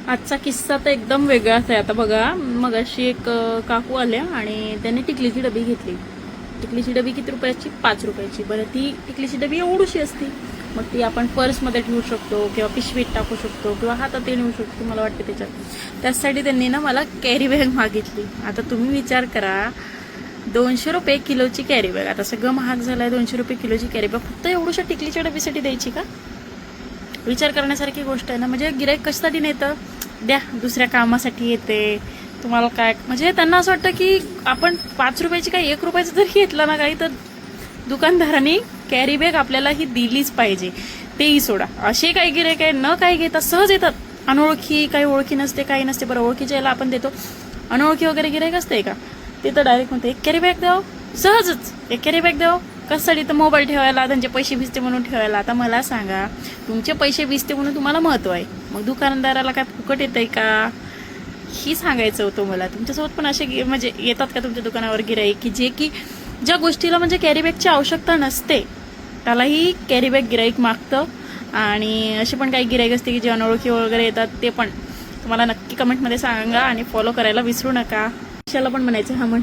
आजचा किस्सा तर एकदम वेगळाच आहे. आता बघा, मग अशी एक काकू आल्या आणि त्यांनी टिकलीची डबी घेतली. टिकलीची डबी किती रुपयाची? 5 रुपयाची. बरं, ती टिकलीची डबी एवढीशी असते. मग ती आपण पर्समध्ये ठेवू शकतो किंवा पिशवीत टाकू शकतो किंवा हातात नेऊ शकतो, मला वाटते त्याच्यात. त्यासाठी त्यांनी ना मला कॅरी बॅग मागितली. आता तुम्ही विचार करा, 200 रुपये किलोची कॅरी बॅग. आता सगळं महाग झालंय, 200 रुपये किलोची कॅरी बॅग फक्त एवढ्याशा टिकलीच्या डबीसाठी द्यायची का? विचार करण्यासारखी गोष्ट आहे ना. म्हणजे गिराईक कशासाठी नेतं? द्या, दुसऱ्या कामासाठी येते. तुम्हाला काय म्हणजे त्यांना असं वाटतं की आपण 5 रुपयाची काही 1 रुपयाचं जर घेतलं ना काही, तर दुकानदारांनी कॅरी बॅग आपल्याला ही दिलीच पाहिजे. तेही सोडा, असे काही गिराईक आहे न काही घेतात, सहज येतात. अनोळखी, काही ओळखी नसते, काही नसते. बरं, ओळखीच्या याला आपण देतो, अनोळखी वगैरे गिराईक असते का? ते तर डायरेक्ट म्हणते एक कॅरी बॅग द्यावं, सहजच एक कॅरी बॅग द्यावं. कशासाठी? तर मोबाईल ठेवायला, त्यांचे पैसे भिजते म्हणून ठेवायला. आता मला सांगा, तुमचे पैसे भिजते म्हणून तुम्हाला महत्व आहे, मग दुकानदाराला काय फुकट येतंय का? ही सांगायचं होतं मला. तुमच्यासोबत पण असे म्हणजे येतात का तुमच्या दुकानावर गिराईक की ज्या गोष्टीला म्हणजे कॅरी बॅगची आवश्यकता नसते त्यालाही कॅरी बॅग गिराईक मागतं? आणि असे पण काही गिराईक असते की जे अनोळखी वगैरे येतात, ते पण तुम्हाला नक्की कमेंटमध्ये सांगा. आणि फॉलो करायला विसरू नका. कशाला पण म्हणायचं, हा म्हण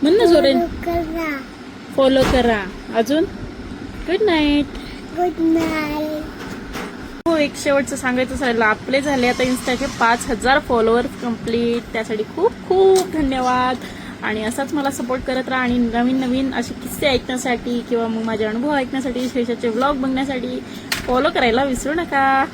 ना जोरे, फॉलो करा. अजून गुड नाईट. Good night. हो, एक शेवटचं सांगायचं राहिलं. आपले झाले आता इन्स्टाचे 5000 फॉलोअर्स कंप्लीट. त्यासाठी खूप खूप धन्यवाद. आणि असाच मला सपोर्ट करत राहा. आणि नवीन नवीन असे किस्से ऐकण्यासाठी किंवा मग माझे अनुभव ऐकण्यासाठी, श्रेषाचे व्लॉग बघण्यासाठी फॉलो करायला विसरू नका.